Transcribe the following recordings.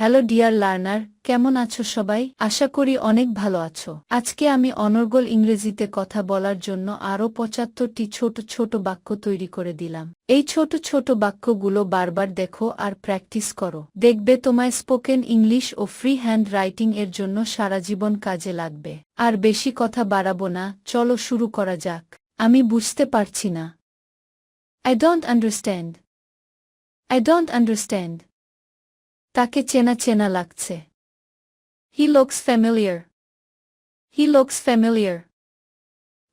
Hello dear learner, কেমন আছো সবাই? আশা করি অনেক ভালো আছো। আজকে আমি অনর্গল ইংরেজিতে কথা বলার জন্য আরও ৭৫টি ছোট ছোট বাক্য তৈরি করে দিলাম। এই ছোট ছোট বাক্যগুলো বারবার দেখো আর প্র্যাকটিস করো। দেখবে তোমায় স্পোকেন ইংলিশ ও ফ্রি হ্যান্ড রাইটিং এর জন্য সারা জীবন কাজে লাগবে। আর বেশি কথা বাড়াবো না, চলো শুরু করা যাক। আমি বুঝতে পারছি না। I don't understand. I don't understand. তাকে চেনা চেনা লাগছে। He looks familiar. He looks familiar.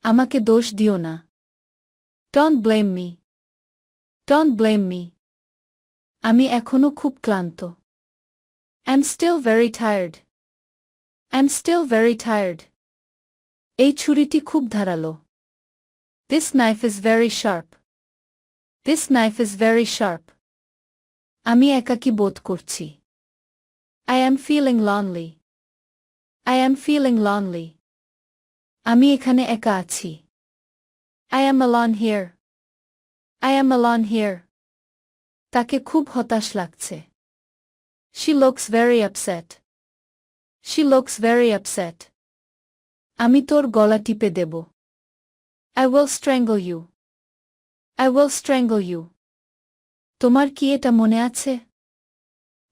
আমাকে দোষ দিও না। Don't blame me. Don't blame me. আমি এখনো খুব ক্লান্ত। I'm still very tired. I'm still very tired. এই ছুরিটি খুব ধারালো। This knife is very sharp. This knife is very sharp. আমি একাকী বোধ করছি। I am feeling lonely. I am feeling lonely. আমি এখানে একা আছি। I am alone here. I am alone here. তাকে খুব হতাশ লাগছে। She looks very upset. She looks very upset. আমি তোর গলা টিপে দেব। I will strangle you. I will strangle you. তোমার কি এটা মনে আছে?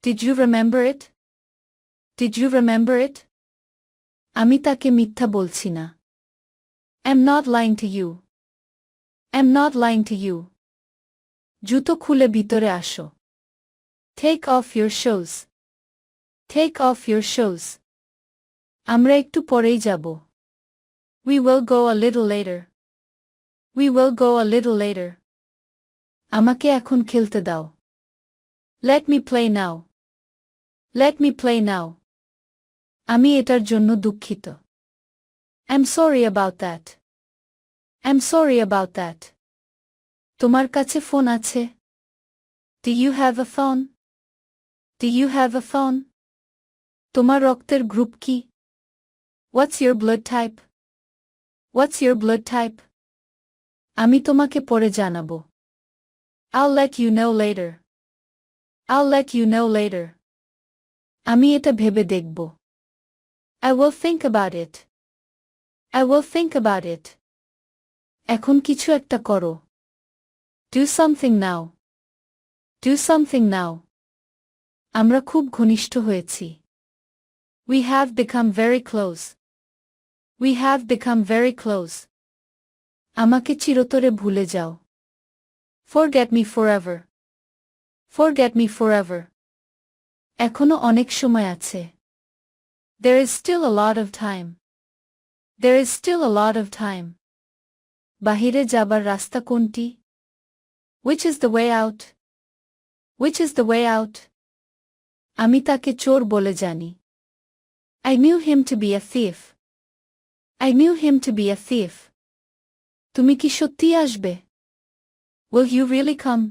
Did you remember it? Did you remember it? আমি তাকে মিথ্যা বলছি না। I'm not lying to you. I'm not lying to you. জুতো খুলে ভিতরে আসো। Take off your shoes. Take off your shoes. আমরা একটু পরেই যাব। We will go a little later. We will go a little later. আমাকে এখন খেলতে দাও। Let me play now. Let me play now. আমি এটার জন্য দুঃখিত। I'm sorry about that. I'm sorry about that. তোমার কাছে ফোন আছে? Do you have a phone? Do you have a phone? তোমার রক্তের গ্রুপ কি? What's your blood type? What's your blood type? আমি তোমাকে পরে জানাবো। I'll let you know later. I'll let you know later. আমি এটা ভেবে দেখব। I will think about it. I will think about it. এখন কিছু একটা করো। Do something now. Do something now. আমরা খুব ঘনিষ্ঠ হয়েছি। We have become very close. We have become very close. আমাকে চিরতরে ভুলে যাও। Forget me forever. Forget me forever. এখনো অনেক সময় আছে। There is still a lot of time. There is still a lot of time. বাহিরে যাবার রাস্তা কোনটি? Which is the way out? Which is the way out? আমি তাকে চোর বলে জানি। I knew him to be a thief. I knew him to be a thief. তুমি কি সত্যিই আসবে? Will you really come?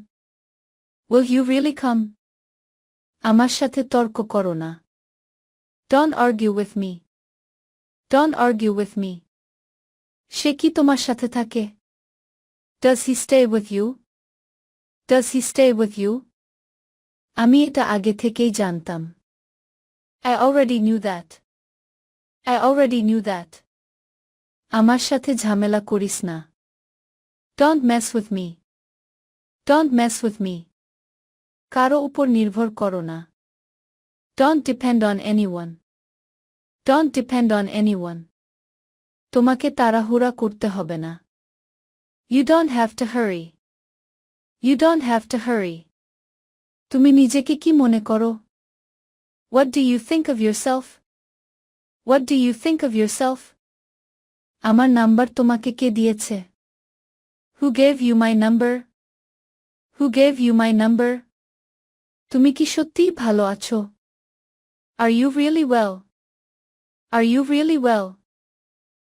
Will you really come? আমার সাথে তর্ক করো না। Don't argue with me. Don't argue with me. সে কি তোমার সাথে থাকে? Does he stay with you? Does he stay with you? আমি এটা আগে থেকেই জানতাম। I already knew that. I already knew that. আমার সাথে ঝামেলা করিস না। Don't mess with me. Don't mess with me. কারো উপর নির্ভর করো না। Don't depend on anyone. Don't depend on anyone. তোমাকে তাড়াহুড়া করতে হবে না। You don't have to hurry. You don't have to hurry. তুমি নিজেকে কি মনে করো? What do you think of yourself? What do you think of yourself? আমার নাম্বার তোমাকে কে দিয়েছে? Who gave you my number? Who gave you my number? তুমি কি সত্যিই ভালো আছো? Are you really well? Are you really well?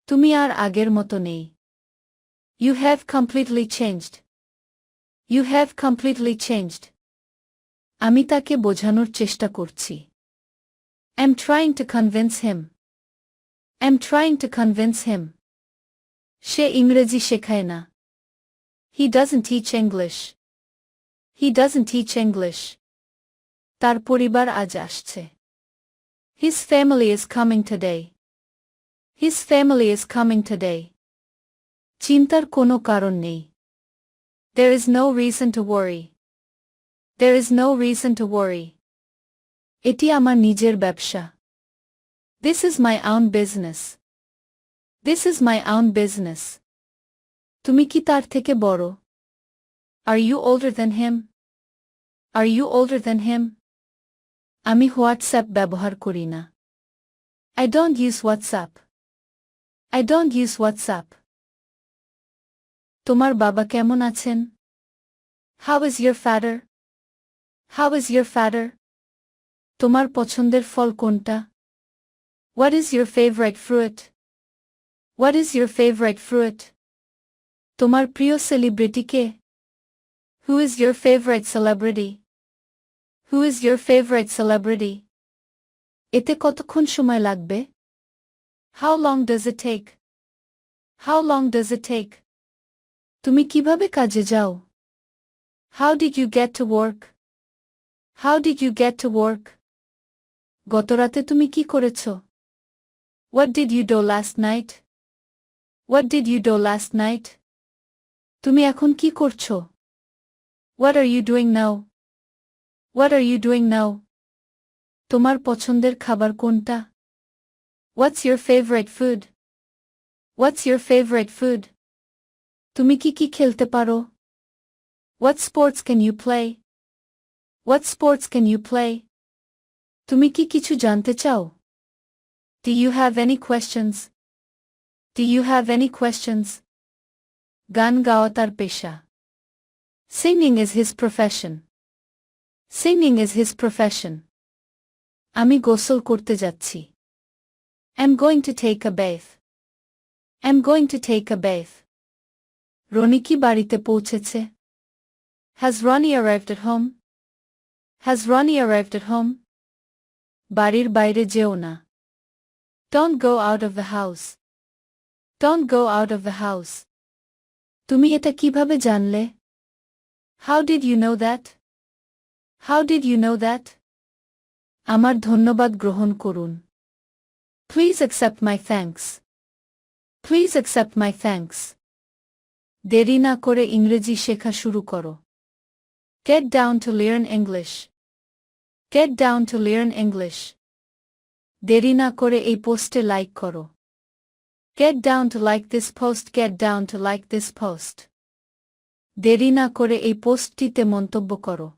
তুমি আর আগের মতো নেই। You have completely changed. You have completely changed. আমি তাকে বোঝানোর চেষ্টা করছি। I'm trying to convince him. I'm trying to convince him. সে ইংরেজি শেখায় না। He doesn't teach English. He doesn't teach English. তার পরিবার আজ আসছে। His family is coming today. His family is coming today. চিন্তার কোনো কারণ নেই। There is no reason to worry. There is no reason to worry. এটি আমার নিজের ব্যবসা। This is my own business. This is my own business. তুমি কি তার থেকে বড়? Are you older than him? Are you older than him? আমি হোয়াটসঅ্যাপ ব্যবহার করি না। I don't use WhatsApp. I don't use WhatsApp. তোমার বাবা কেমন আছেন? How is your father? How is your father? তোমার পছন্দের ফল কোনটা? What is your favorite fruit? What is your favorite fruit? তোমার প্রিয় celebrity K? Who is your favorite celebrity? Who is your favorite celebrity? এতে কতক্ষণ সময় লাগবে? How long does it take? How long does it take? তুমি কিভাবে কাজে যাও? How did you get to work? How did you get to work? গতরাতে তুমি কি করেছ? What did you do last night? What did you do last night? তুমি এখন কি করছো? What are you doing now? What are you doing now? তোমার পছন্দের খাবার কোনটা? What's your favorite food? What's your favorite food? তুমি কি খেলতে পারো? What sports can you play? What sports can you play? তুমি কি কিছু জানতে চাও? Do you have any questions? Do you have any questions? গান গাওয়া তার পেশা। Singing is his profession. Singing is his profession. আমি গোসল করতে যাচ্ছি। I'm going to take a bath. I'm going to take a bath. Roni কি বাড়িতে পৌঁছেছে? Has Ronnie arrived at home? Has Ronnie arrived at home? বাড়ির বাইরে যেও না। Don't go out of the house. Don't go out of the house. তুমি এটা কিভাবে জানলে? How did you know that? How did you know that? আমার ধন্যবাদ গ্রহণ করুন। Please accept my thanks. Please accept my thanks. দেরি না করে ইংরেজি শেখা শুরু করো। Get down to learn English. Get down to learn English. দেরি না করে এই পোস্টে লাইক করো। Get down to like this post. Get down to like this post. দেরি না করে এই পোস্টটিতে মন্তব্য করো।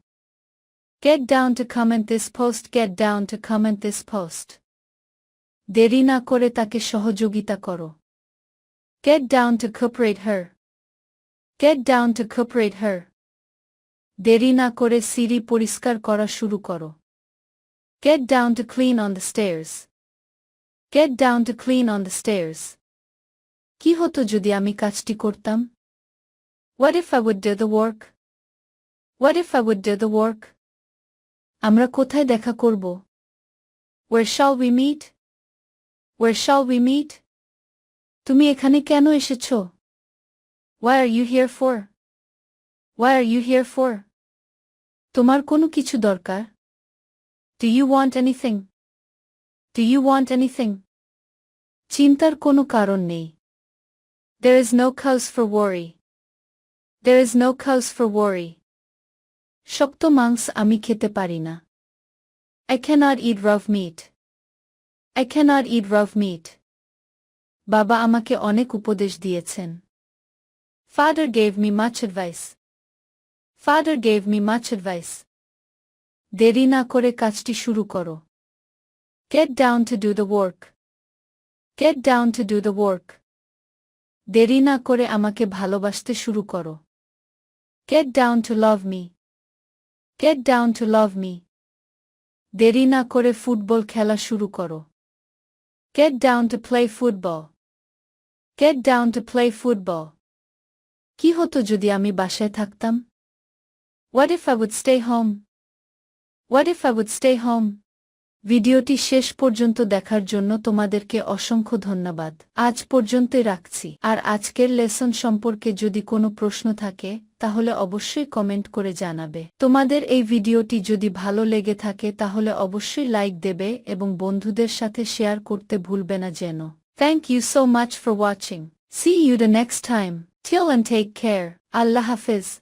Get down to comment this post. Get down to comment this post. দেরি না করে তাকে সহযোগিতা করো। Get down to cooperate her. Get down to cooperate her. দেরি না করে সিঁড়ি পরিষ্কার করা শুরু করো। Get down to clean on the stairs. Get down to clean on the stairs. কি হতো যদি আমি কাজটি করতাম? What if I would do the work? What if I would do the work? আমরা কোথায় দেখা করব? Where shall we meet? Where shall we meet? তুমি এখানে কেন এসেছো? Why are you here for? Why are you here for? তোমার কোনো কিছু দরকার? Do you want anything? Do you want anything? চিন্তার কোনো কারণ নেই। There is no cause for worry. There is no cause for worry. শক্ত মাংস আমি খেতে পারি না। I cannot eat raw meat. I cannot eat raw meat. বাবা আমাকে অনেক উপদেশ দিয়েছেন। Father gave me much advice. Father gave me much advice. দেরি না করে কাজটি শুরু করো। Get down to do the work. Get down to do the work. দেরি না করে আমাকে ভালোবাসতে শুরু করো। Get down to love me. Get down to love me. দেরি না করে ফুটবল খেলা শুরু করো। Get down to play football. Get down to play football. কি হতো যদি আমি বাসায় থাকতাম? What if I would stay home? What if I would stay home? ভিডিওটি শেষ পর্যন্ত দেখার জন্য তোমাদেরকে অসংখ্য ধন্যবাদ। আজ পর্যন্তই রাখছি। আর আজকের লেসন সম্পর্কে যদি কোনো প্রশ্ন থাকে তাহলে অবশ্যই কমেন্ট করে জানাবে। তোমাদের এই ভিডিওটি যদি ভালো লেগে থাকে তাহলে অবশ্যই লাইক দেবে এবং বন্ধুদের সাথে শেয়ার করতে ভুলবে না যেন। Thank you so much for watching. See you the next time. Till and take care. Allah Hafiz.